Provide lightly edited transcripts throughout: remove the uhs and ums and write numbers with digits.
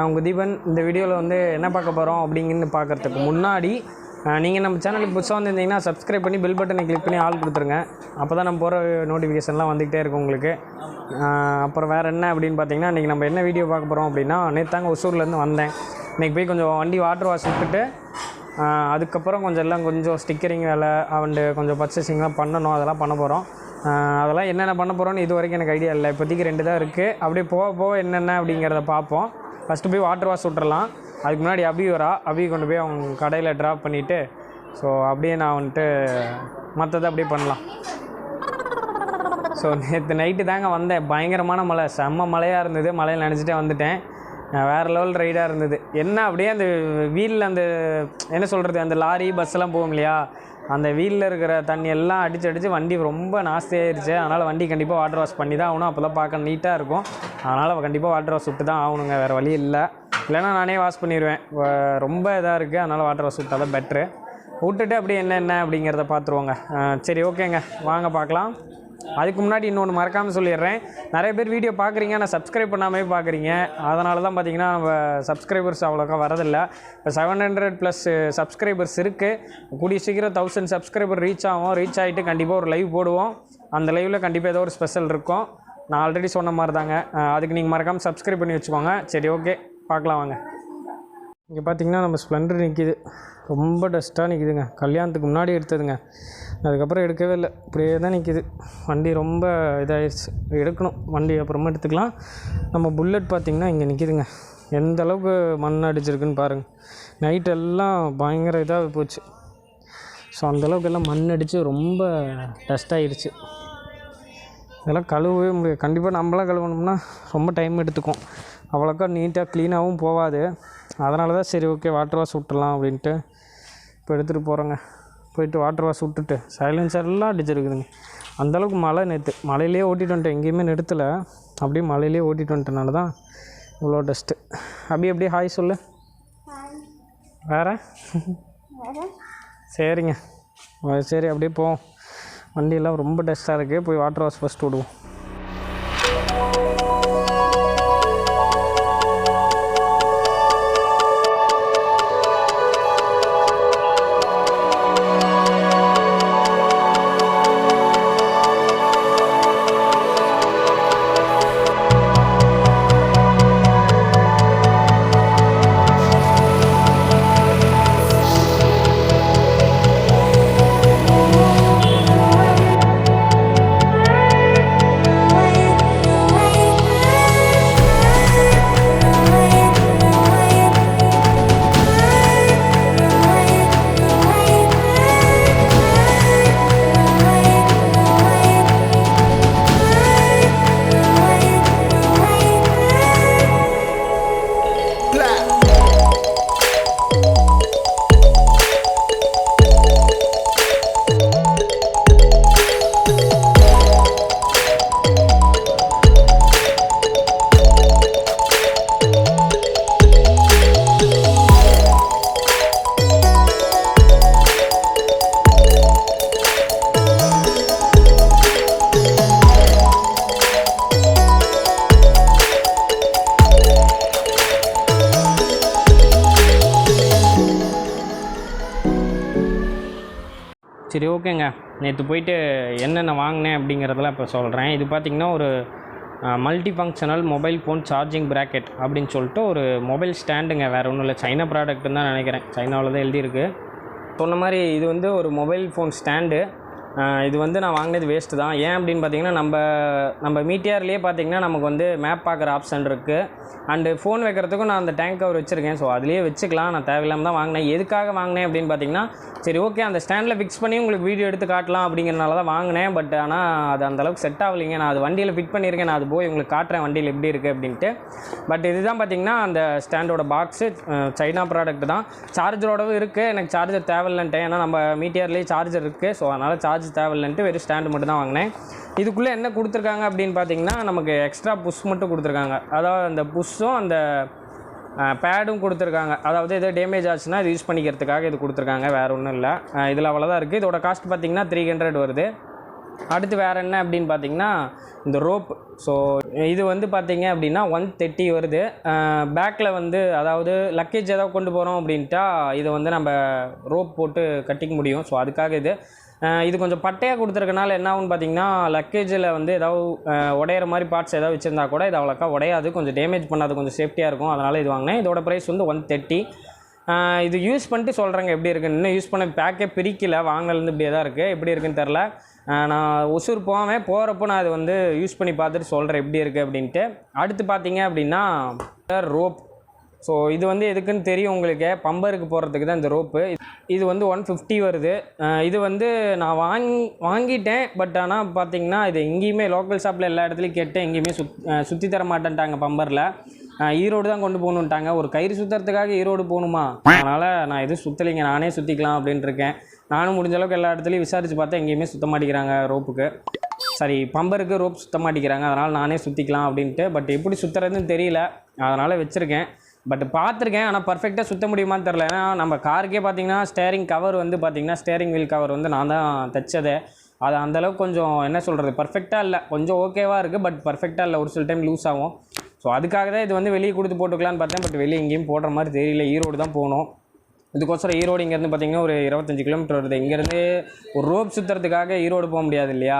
நான் உங்கள் தீபன். இந்த வீடியோவில் வந்து என்ன பார்க்க போகிறோம் அப்படிங்கன்னு பார்க்குறதுக்கு முன்னாடி நீங்கள் நம்ம சேனலுக்கு புதுசாக வந்துருந்தீங்கன்னா சப்ஸ்கிரைப் பண்ணி பெல் பட்டனை கிளிக் பண்ணி ஆல் கொடுத்துருங்க. அப்போ தான் நம்ம போகிற நோட்டிஃபிகேஷன்லாம் வந்துக்கிட்டே இருக்கும் உங்களுக்கு. அப்புறம் வேறு என்ன அப்படின்னு பார்த்தீங்கன்னா, இன்றைக்கி நம்ம என்ன வீடியோ பார்க்க போகிறோம் அப்படின்னா, நேற்றாங்க ஒசூர்லேருந்து வந்தேன். இன்றைக்கி போய் கொஞ்சம் வண்டி வாட்டர் வாஷ் விட்டுட்டு அதுக்கப்புறம் கொஞ்சம் ஸ்டிக்கரிங் வேலை கொஞ்சம் பர்ச்சேசிங்லாம் பண்ணணும். அதெல்லாம் பண்ண போகிறோம். அதெல்லாம் என்னென்ன பண்ண போகிறோன்னு இது வரைக்கும் எனக்கு ஐடியா இல்லை. இப்போதைக்கு 2 தான் இருக்குது. அப்படியே போக என்னென்ன அப்படிங்கிறத பார்ப்போம். ஃபஸ்ட்டு போய் வாட்டர் வாஷ் விட்டுறலாம். அதுக்கு முன்னாடி அபி கொண்டு போய் அவங்க கடையில் ட்ராப் பண்ணிவிட்டு ஸோ அப்படியே நான் வந்துட்டு மற்றதை அப்படியே பண்ணலாம். ஸோ நேற்று நைட்டு தாங்க வந்தேன். பயங்கரமான மழை, செம்ம மழையாக இருந்தது. மழையில் நினச்சிட்டே வந்துட்டேன். வேறு லெவல் ரைடாக இருந்தது. என்ன அப்படியே அந்த வீலில் என்ன சொல்கிறது, அந்த லாரி பஸ்ஸெல்லாம் போகும் இல்லையா, அந்த வீலில் இருக்கிற தண்ணி எல்லாம் அடித்து வண்டி ரொம்ப நாஸ்தியாகிடுச்சு. அதனால் வண்டி கண்டிப்பாக வாட்டர் வாஷ் பண்ணி தான் ஆகணும். அப்போ தான் பார்க்க நீட்டாக இருக்கும். அதனால் கண்டிப்பாக வாட்டர் வாஷ் விட்டு தான் ஆகணுங்க, வேறு வழி இல்லை. இல்லைன்னா நானே வாஷ் பண்ணிடுவேன். ரொம்ப இதாக இருக்குது. அதனால் வாட்டர் வாஷ் விட்டால் தான் பெட்ரு. விட்டுட்டு அப்படியே என்ன அப்படிங்கிறத பார்த்துருவோங்க. சரி, ஓகேங்க, வாங்க பார்க்கலாம். அதுக்கு முன்னாடி இன்னொன்று மறக்காமல் சொல்லிடுறேன். நிறைய பேர் வீடியோ பார்க்குறீங்க, ஆனால் சப்ஸ்கிரைப் பண்ணாமே பார்க்குறீங்க. அதனால தான் பார்த்திங்கன்னா நம்ம சப்ஸ்கிரைபர்ஸ் அவ்வளோக்கா வரதில்லை. இப்போ 700+ சப்ஸ்கிரைபர்ஸ் இருக்குது. கூடிய சீக்கிரம் 1000 சப்ஸ்கிரைபர் ரீச் ஆகிட்டு கண்டிப்பாக ஒரு லைவ் போடுவோம். அந்த லைவில் கண்டிப்பாக ஏதோ ஒரு ஸ்பெஷல் இருக்கும். நான் ஆல்ரெடி சொன்ன மாதிரி தாங்க. அதுக்கு நீங்கள் மறக்காமல் சப்ஸ்கிரைப் பண்ணி வச்சுக்கோங்க. சரி, ஓகே, பார்க்கலாம் வாங்க. இங்கே பார்த்திங்கன்னா நம்ம ஸ்ப்ளெண்டர் நிற்கிது. ரொம்ப டஸ்ட்டாக நிற்கிதுங்க. கல்யாணத்துக்கு முன்னாடி எடுத்ததுங்க. அதுக்கப்புறம் எடுக்கவே இல்லை, இப்படியே தான் நிற்கிது. வண்டி ரொம்ப இதாகிடுச்சு. எடுக்கணும் வண்டி, அப்புறமா எடுத்துக்கலாம். நம்ம புல்லட் பார்த்திங்கன்னா இங்கே நிற்கிதுங்க. எந்த அளவுக்கு மண் அடிச்சிருக்குன்னு பாருங்கள். நைட்டெல்லாம் பயங்கர இதாக போச்சு. ஸோ அந்தளவுக்கு எல்லாம் மண் அடித்து ரொம்ப டஸ்ட்டாகிடுச்சு. இதெல்லாம் கழுவவே முடியாது. கண்டிப்பாக நம்மளாம் கழுவணும்னா ரொம்ப டைம் எடுத்துக்கும். அவ்வளோக்கா நீட்டாக க்ளீனாகவும் போகாது. அதனால தான் சரி, ஓகே, வாட்டர் வாஷ் விட்டுலாம் அப்படின்ட்டு இப்போ எடுத்துகிட்டு போகிறோங்க. போயிட்டு வாட்டர் வாஷ் விட்டுட்டு சைலன்சர்லாம் அடிச்சிருக்குதுங்க. அந்தளவுக்கு மழை. நேற்று மழையிலே ஓட்டிகிட்டு வந்துட்டேன், எங்கேயுமே நிறுத்தலை. அப்படியே மழையிலே ஓட்டிகிட்டு வந்துட்டனால தான் இவ்வளோ டஸ்ட்டு. அப்படியே ஹாய் சொல்லு. வேறு சரிங்க, சரி, அப்படியே போவோம். வண்டியெல்லாம் ரொம்ப டஸ்ட்டாக இருக்குது. போய் வாட்டர் வாஷ் ஃபஸ்ட்டு விடுவோம். சரி, ஓகேங்க. நேற்று போயிட்டு என்னென்ன வாங்கினேன் அப்படிங்கிறதெல்லாம் இப்போ சொல்கிறேன். இது பார்த்திங்கன்னா ஒரு multi functional mobile phone charging bracket அப்படின்னு சொல்லிட்டு ஒரு மொபைல் ஸ்டாண்டுங்க. வேறு ஒன்றும் இல்லை, சைனா ப்ராடக்ட்டுன்னு தான் நினைக்கிறேன். சைனாவில் தான் எழுதியிருக்கு. சொன்ன மாதிரி இது வந்து ஒரு மொபைல் ஃபோன் ஸ்டாண்டு. இது வந்து நான் வாங்கினது வேஸ்ட்டு தான். ஏன் அப்படின்னு பார்த்தீங்கன்னா, நம்ம மீட்டியர்லேயே பார்த்திங்கன்னா நமக்கு வந்து மேப் பார்க்குற ஆப்ஷன் இருக்குது. அண்டு ஃபோன் வைக்கிறதுக்கும் நான் அந்த டேங்க் கவர் வச்சுருக்கேன். ஸோ அதுலேயே வச்சுக்கலாம். நான் தேவையில்லாமல் தான் வாங்கினேன். எதுக்காக வாங்கினேன் அப்படின்னு பார்த்தீங்கன்னா, சரி, ஓகே, அந்த ஸ்டாண்டில் ஃபிக்ஸ் பண்ணி உங்களுக்கு வீடியோ எடுத்து காட்டலாம் அப்படிங்கிறனால தான் வாங்கினேன். பட் ஆனால் அது அந்தளவுக்கு செட் ஆகலைங்க. நான் அது வண்டியில் ஃபிட் பண்ணியிருக்கேன். நான் அது போய் உங்களுக்கு காட்டுறேன் வண்டியில் எப்படி இருக்குது அப்படின்ட்டு. பட் இதுதான் பார்த்திங்கன்னா அந்த ஸ்டாண்டோட பாக்ஸு. சைனா ப்ராடக்ட் தான். சார்ஜரோடவும் இருக்குது. எனக்கு சார்ஜர் தேவையில்லைன்ட்டு, ஏன்னா நம்ம மீட்டியர்லேயே சார்ஜர் இருக்குது. ஸோ அதனால் சார்ஜ் தேவையில்லைன்ட்டு வெறும் ஸ்டாண்டு மட்டும் தான் வாங்கினேன். இதுக்குள்ளே என்ன கொடுத்துருக்காங்க அப்படின்னு பார்த்தீங்கன்னா, நமக்கு எக்ஸ்ட்ரா புஷ் மட்டும் கொடுத்துருக்காங்க. அதாவது அந்த புஷ்ஷும் அந்த பேடும் கொடுத்துருக்காங்க. அதாவது எதோ டேமேஜ் ஆச்சுன்னா இது யூஸ் பண்ணிக்கிறதுக்காக இது கொடுத்துருக்காங்க. வேறு ஒன்றும் இல்லை. இதில் அவ்வளோதான் இருக்குது. இதோட காஸ்ட் பார்த்திங்கன்னா 300 வருது. அடுத்து வேறு என்ன அப்படின்னு பார்த்தீங்கன்னா இந்த ரோப். ஸோ இது வந்து பார்த்தீங்க அப்படின்னா 130 வருது. பேக்கில் வந்து அதாவது லக்கேஜ் ஏதாவது கொண்டு போகிறோம் அப்படின்ட்டா இதை வந்து நம்ம ரோப் போட்டு கட்டிக்க முடியும். ஸோ அதுக்காக இது கொஞ்சம் பட்டையாக கொடுத்துருக்கனால என்ன ஆகுன்னு பார்த்தீங்கன்னா லக்கேஜில் வந்து ஏதாவது உடையிற மாதிரி பார்ட்ஸ் ஏதாவது வச்சுருந்தா கூட இது அவ்வளோக்கா உடையாது, கொஞ்சம் டேமேஜ் பண்ணாது, கொஞ்சம் சேஃப்டியாக இருக்கும். அதனால் இது வாங்கினேன். இதோட ப்ரைஸ் வந்து 130. இது யூஸ் பண்ணிட்டு சொல்கிறேங்க எப்படி இருக்குன்னு. இன்னும் யூஸ் பண்ண பேக்கே பிரிக்கல, வாங்கினதுலேருந்து இப்படியே தான் இருக்குது. எப்படி இருக்குன்னு தெரில. நான் ஒசூர் போகிறப்போ நான் இது வந்து யூஸ் பண்ணி பார்த்துட்டு சொல்கிறேன் எப்படி இருக்குது அப்படின்ட்டு. அடுத்து பார்த்தீங்க அப்படின்னா ரோப். ஸோ இது வந்து எதுக்குன்னு தெரியும் உங்களுக்கு, பம்பருக்கு போகிறதுக்கு தான் இந்த ரோப்பு. இது வந்து 150 வருது. இது வந்து நான் வாங்கிட்டேன். பட் ஆனால் பார்த்தீங்கன்னா இது எங்கேயுமே லோக்கல் ஷாப்பில் எல்லா இடத்துலையும் கேட்டேன், எங்கேயுமே சுற்றி தர மாட்டேன்ட்டாங்க பம்பரில். ஈரோடு தான் கொண்டு போகணுன்ட்டாங்க. ஒரு கயிறு சுற்றுறதுக்காக ஈரோடு போகணுமா? அதனால் நான் எதுவும் சுற்றலைங்க, நானே சுற்றிக்கலாம் அப்படின்ட்டு இருக்கேன். நானும் முடிஞ்ச அளவுக்கு எல்லா இடத்துலையும் விசாரித்து பார்த்தேன், எங்கேயுமே சுற்ற மாட்டேங்கிறாங்க ரோப்புக்கு, சரி பம்பருக்கு ரோப் சுற்ற மாட்டேங்கிறாங்க. அதனால் நானே சுற்றிக்கலாம் அப்படின்ட்டு. பட் எப்படி சுற்றுறதுன்னு தெரியல, அதனால் வச்சுருக்கேன். பட் பார்த்துருக்கேன், ஆனால் பர்ஃபெக்டாக சுற்ற முடியுமான்னு தெரில. ஏன்னா நம்ம காருக்கே பார்த்திங்கன்னா ஸ்டேரிங் கவர் வந்து பார்த்திங்கன்னா ஸ்டேரிங் வீல் கவர் வந்து நான் தான் தைச்சதே. அது அந்தளவுக்கு கொஞ்சம் என்ன சொல்கிறது பர்ஃபெக்டாக இல்லை, கொஞ்சம் ஓகேவாக இருக்குது, பட் பர்ஃபெக்டாக இல்லை, ஒரு சில டைம் லூஸ் ஆகும். ஸோ அதுக்காக தான் இது வந்து வெளியே கொடுத்து போட்டுக்கலான்னு பார்த்தேன். பட் வெளியே எங்கேயும் போடுற மாதிரி தெரியல, ஈரோடு தான் போகணும். இதுக்கோசரம் ஈரோடு இங்கேருந்து பார்த்திங்கன்னா ஒரு 25 கிலோமீட்டர் வருது. இங்கேருந்து ஒரு ரோப் சுற்றுறதுக்காக ஈரோடு போக முடியாது இல்லையா,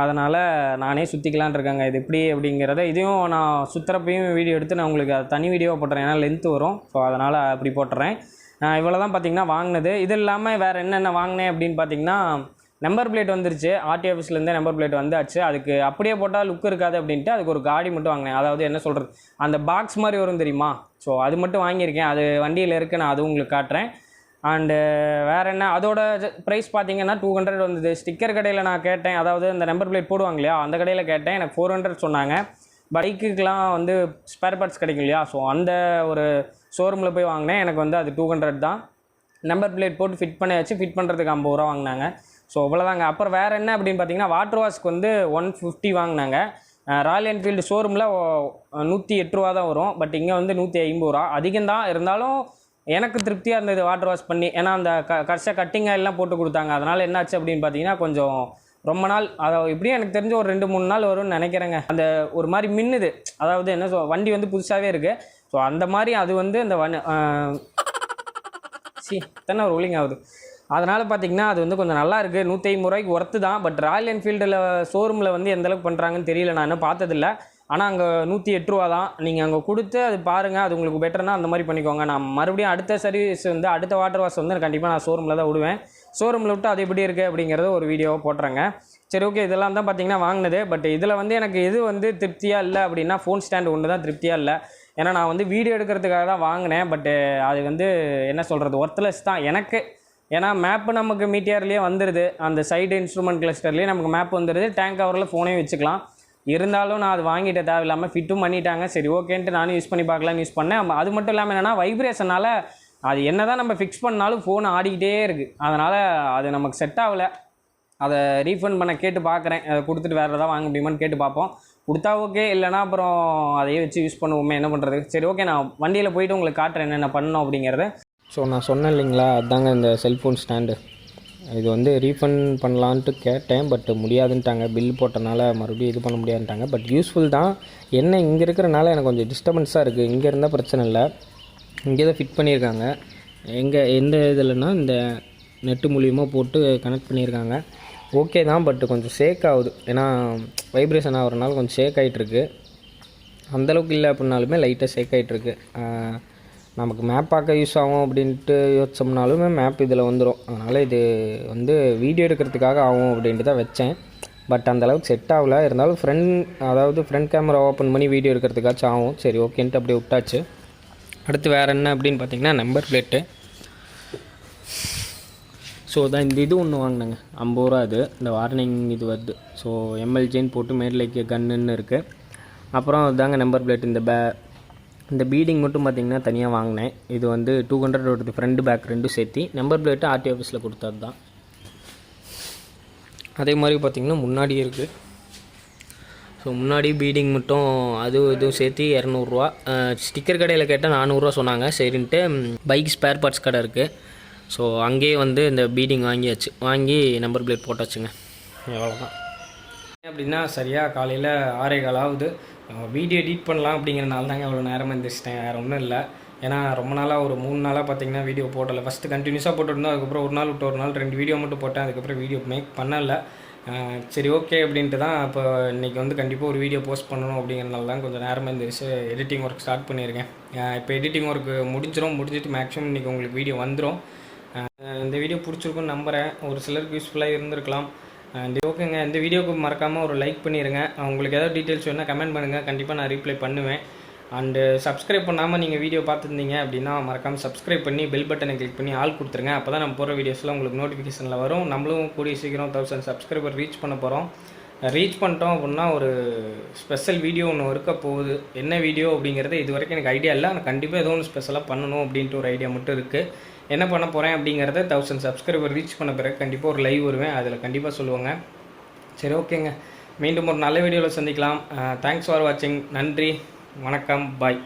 அதனால் நானே சுற்றிக்கலான் இருக்காங்க. இது எப்படி அப்படிங்கிறத இதையும் நான் சுற்றுறப்பையும் வீடியோ எடுத்து நான் உங்களுக்கு தனி வீடியோவாக போட்டுறேன், ஏன்னா லென்த்து வரும். ஸோ அதனால் அப்படி போட்டுறேன். இவ்வளோ தான் பார்த்திங்கன்னா வாங்கினது. இது இல்லாமல் வேறு என்னென்ன வாங்கினேன் அப்படின்னு பார்த்திங்கன்னா நம்பர் பிளேட் வந்துருச்சு. ஆர்டி ஆஃபீஸ்லேருந்தே நம்பர் பிளேட் வந்தாச்சு. அதுக்கு அப்படியே போட்டால் லுக் இருக்காது அப்படின்ட்டு அதுக்கு ஒரு காடி மட்டும் வாங்கினேன். அதாவது என்ன சொல்கிறது, அந்த பாக்ஸ் மாதிரி வரும் தெரியுமா, ஸோ அது மட்டும் வாங்கியிருக்கேன். அது வண்டியில் இருக்குது, நான் அதுவும் உங்களுக்கு காட்டுறேன். அண்டு வேறு என்ன, அதோட ப்ரைஸ் பார்த்திங்கன்னா 200 வந்தது. ஸ்டிக்கர் கடையில் நான் கேட்டேன், அதாவது அந்த நம்பர் பிளேட் போடுவாங்க இல்லையா, அந்த கடையில் கேட்டேன், எனக்கு 400 சொன்னாங்க. பைக்குக்கெலாம் வந்து ஸ்பேர் பார்ட்ஸ் கிடைக்கும் இல்லையா, ஸோ அந்த ஒரு ஷோரூமில் போய் வாங்கினேன். எனக்கு வந்து அது 200 தான். நம்பர் பிளேட் போட்டு ஃபிட் பண்ணியாச்சு. ஃபிட் பண்ணுறதுக்கு 50 ரூபா வாங்கினாங்க. ஸோ அவ்வளோதாங்க. அப்புறம் வேறு என்ன அப்படின்னு பார்த்தீங்கன்னா வாட்டர் வாஷ்க்கு வந்து 150 வாங்கினாங்க. ராயல் என்ஃபீல்டு ஷோரூமில் 108 ரூபா தான் வரும். பட் இங்கே வந்து 150 ரூபா அதிகம்தான். இருந்தாலும் எனக்கு திருப்தியாக இருந்தது வாட்டர் வாஷ் பண்ணி. ஏன்னா அந்த கடைசியாக கட்டிங் ஆயிலெலாம் போட்டு கொடுத்தாங்க. அதனால் என்னாச்சு அப்படின்னு பார்த்தீங்கன்னா கொஞ்சம் ரொம்ப நாள், அதாவது இப்படியும் எனக்கு தெரிஞ்ச ஒரு 2-3 நாள் வரும்னு நினைக்கிறேங்க. அந்த ஒரு மாதிரி மின்னுது, அதாவது என்ன வண்டி வந்து புதுசாகவே இருக்குது. ஸோ அந்த மாதிரி அது வந்து அந்த தானே ஒரு ஒலிங் ஆகுது. அதனால் பார்த்திங்கன்னா அது வந்து கொஞ்சம் நல்லா இருக்குது. 150 ரூபாய்க்கு ஒர்த்து தான். பட் ராயல் என்ஃபீல்டில் ஷோரூமில் வந்து எந்தளவுக்கு பண்ணுறாங்கன்னு தெரியல, நான் இன்னும் பார்த்ததில்ல. ஆனால் அங்கே 108 ரூபா தான். நீங்கள் அங்கே கொடுத்து அது பாருங்கள், அது உங்களுக்கு பெட்டர்னா அந்த மாதிரி பண்ணிக்கோங்க. நான் மறுபடியும் அடுத்த சர்வீஸ் வந்து அடுத்த வாட்டர் வாஷ் வந்து கண்டிப்பாக நான் ஷோரூமில் தான் விடுவேன். ஷோரூமில் விட்டு அது எப்படி இருக்குது அப்படிங்கிறத ஒரு வீடியோவை போட்டுறேங்க. சரி, ஓகே. இதெல்லாம் தான் பார்த்திங்கன்னா வாங்கினது. பட் இதில் வந்து எனக்கு எது வந்து திருப்தியாக இல்லை அப்படின்னா ஃபோன் ஸ்டாண்டு ஒன்று தான் திருப்தியாக இல்லை. ஏன்னா நான் வந்து வீடியோ எடுக்கிறதுக்காக தான் வாங்கினேன். பட்டு அது வந்து என்ன சொல்கிறது ஒர்த்லெஸ் தான் எனக்கு. ஏன்னா மேப்பு நமக்கு மீட்டியர்லேயே வந்துடுது, அந்த சைடு இன்ஸ்ட்ருமெண்ட் கிளஸ்டர்லேயே நமக்கு மேப் வந்துடுது. டேங்க் கவரில் ஃபோனே வச்சுக்கலாம். இருந்தாலும் நான் அது வாங்கிட்ட தேவையில்லாமல் ஃபிட்டும் பண்ணிட்டாங்க. சரி ஓகேன்ட்டு நானும் யூஸ் பண்ணி பார்க்கலான்னு யூஸ் பண்ணேன். அது மட்டும் இல்லாமல் என்னென்னா வைப்ரேஷனால் அது என்ன தான் நம்ம ஃபிக்ஸ் பண்ணாலும் ஃபோன் ஆடிக்கிட்டே இருக்குது. அதனால் அது நமக்கு செட் ஆகலை. அதை ரீஃபண்ட் பண்ண கேட்டு பார்க்குறேன். அதை கொடுத்துட்டு வேறு எதாவது வாங்க முடியுமான்னு கேட்டு பார்ப்போம். கொடுத்தா ஓகே, இல்லைனா அப்புறம் அதையே வச்சு யூஸ் பண்ணுவோமே, என்ன பண்ணுறது. சரி ஓகே, நான் வண்டியில் போய்ட்டு உங்களுக்கு காட்டுறேன் என்னென்ன பண்ணணும் அப்படிங்கிறத. ஸோ நான் சொன்னேன் இல்லைங்களா, அதுதாங்க இந்த செல்ஃபோன் ஸ்டாண்டு. இது வந்து ரீஃபண்ட் பண்ணலான்ட்டு கேட்டேன். பட் முடியாதுன்ட்டாங்க. பில் போட்டனால மறுபடியும் இது பண்ண முடியாதுன்ட்டாங்க. பட் யூஸ்ஃபுல் தான். என்ன இங்கே இருக்கிறனால எனக்கு கொஞ்சம் டிஸ்டர்பன்ஸாக இருக்குது. இங்கே இருந்தால் பிரச்சனை இல்லை, இங்கே தான் ஃபிட் பண்ணியிருக்காங்க. எந்த இதில்னா இந்த நெட்டு மூலியமாக போட்டு கனெக்ட் பண்ணியிருக்காங்க. ஓகே தான். பட் கொஞ்சம் ஷேக் ஆகுது. ஏன்னா வைப்ரேஷன் ஆகிறனால கொஞ்சம் ஷேக் ஆகிட்டுருக்கு. அந்தளவுக்கு இல்லை அப்படின்னாலுமே லைட்டாக ஷேக் ஆகிட்டுருக்கு. நமக்கு மேப் பார்க்க யூஸ் ஆகும் அப்படின்ட்டு யோசிச்சோம்னாலுமே மேப் இதில் வந்துடும். அதனால் இது வந்து வீடியோ எடுக்கிறதுக்காக ஆகும் அப்படின்ட்டு தான் வச்சேன். பட் அந்தளவுக்கு செட் ஆகலை. இருந்தாலும் ஃப்ரண்ட் கேமரா ஓப்பன் பண்ணி வீடியோ எடுக்கிறதுக்காச்சும் ஆகும். சரி ஓகேன்ட்டு அப்படியே விட்டாச்சு. அடுத்து வேறு என்ன அப்படின்னு பார்த்திங்கன்னா நம்பர் பிளேட்டு. ஸோ தான் இந்த இது ஒன்று வாங்கினேங்க, 50 ரூபா. அது இந்த வார்னிங் இது வருது. ஸோ எம்எல்ஜேன்னு போட்டு மேட்லைக்கு கன்னுன்னு இருக்குது. அப்புறம் அதுதாங்க நம்பர் பிளேட். இந்த பீடிங் மட்டும் பார்த்திங்கன்னா தனியாக வாங்கினேன். இது வந்து 200 வருது, ஃப்ரண்ட் பேக் ரெண்டும் சேர்த்து. நம்பர் பிளேட்டு ஆர்டி ஆஃபீஸில் கொடுத்தது தான். அதே மாதிரி பார்த்திங்கன்னா முன்னாடி இருக்குது. ஸோ முன்னாடி பீடிங் மட்டும் இதுவும் சேர்த்து 200 ரூபா. ஸ்டிக்கர் கடையில் கேட்டால் 400 ரூபா சொன்னாங்க. சரின்ட்டு பைக் ஸ்பேர் பார்ட்ஸ் கடை இருக்குது. ஸோ அங்கேயே வந்து இந்த பீடிங் வாங்கி நம்பர் பிளேட் போட்டாச்சுங்க. அவ்வளோதான். அப்படின்னா சரியாக காலையில் 6:15 ஆகுது. வீடியோ எடிட் பண்ணலாம் அப்படிங்கிறனால தாங்க அவ்வளோ நேரமாக எழுந்திரிச்சிட்டேன், வேறு ஒன்றும் இல்லை. ஏன்னா ரொம்ப நாளாக ஒரு 3 நாளாக பார்த்தீங்கன்னா வீடியோ போடலை. ஃபஸ்ட்டு கண்டினியூஸாக போட்டுருந்தோம், அதுக்கப்புறம் ஒரு நாள் விட்டு ஒரு நாள் 2 வீடியோ மட்டும் போட்டேன், அதுக்கப்புறம் வீடியோ மேக் பண்ணலை. சரி ஓகே அப்படின்ட்டு தான் இப்போ இன்றைக்கி வந்து கண்டிப்பாக ஒரு வீடியோ போஸ்ட் பண்ணணும் அப்படிங்கிறனால தான் கொஞ்சம் நேரமாக எழுந்திரிச்சு எடிட்டிங் ஒர்க் ஸ்டார்ட் பண்ணியிருக்கேன். இப்போ எடிட்டிங் ஒர்க்கு முடிஞ்சிட்டு மேக்ஸிமம் இன்றைக்கி உங்களுக்கு வீடியோ வந்துடும். இந்த வீடியோ பிடிச்சிருக்குன்னு நம்புகிறேன், ஒரு சிலருக்கு யூஸ்ஃபுல்லாக இருந்திருக்கலாம். ஓகேங்க, இந்த வீடியோவுக்கு மறக்காமல் ஒரு லைக் பண்ணிடுங்க. உங்களுக்கு ஏதாவது டீட்டெயில்ஸ் வேணால் கமெண்ட் பண்ணுங்கள், கண்டிப்பாக நான் ரீப்ளை பண்ணுவேன். அண்டு சப்ஸ்கிரைப் பண்ணாமல் நீங்கள் வீடியோ பார்த்துருந்தீங்க அப்படின்னா மறக்காமல் சப்ஸ்கிரைப் பண்ணி பெல் பட்டனை கிளிக் பண்ணி ஆல் கொடுத்துருங்க. அப்போ தான் நம்ம போகிற வீடியோஸ்லாம் உங்களுக்கு நோட்டிஃபிகேஷனில் வரும். நம்மளும் கூடிய சீக்கிரம் 1000 சப்ஸ்கிரைபர் ரீச் பண்ண போகிறோம். ரீச் பண்ணிட்டோம் அப்படின்னா ஒரு ஸ்பெஷல் வீடியோ ஒன்று இருக்க போகுது. என்ன வீடியோ அப்படிங்கிறது இது வரைக்கும் எனக்கு ஐடியா இல்லை, ஆனால் கண்டிப்பாக ஏதோ ஒன்று ஸ்பெஷலாக பண்ணணும் அப்படின்ட்டு ஒரு ஐடியா மட்டும் இருக்குது. என்ன பண்ண போகிறேன் அப்படிங்கிறத 1000 சப்ஸ்கிரைபர் ரீச் பண்ண பிறகு கண்டிப்பாக ஒரு லைவ் வருவேன், அதில் கண்டிப்பாக சொல்லுவாங்க. சரி ஓகேங்க, மீண்டும் ஒரு நல்ல வீடியோவில் சந்திக்கலாம். தேங்க்ஸ் ஃபார் வாட்சிங். நன்றி, வணக்கம், பாய்.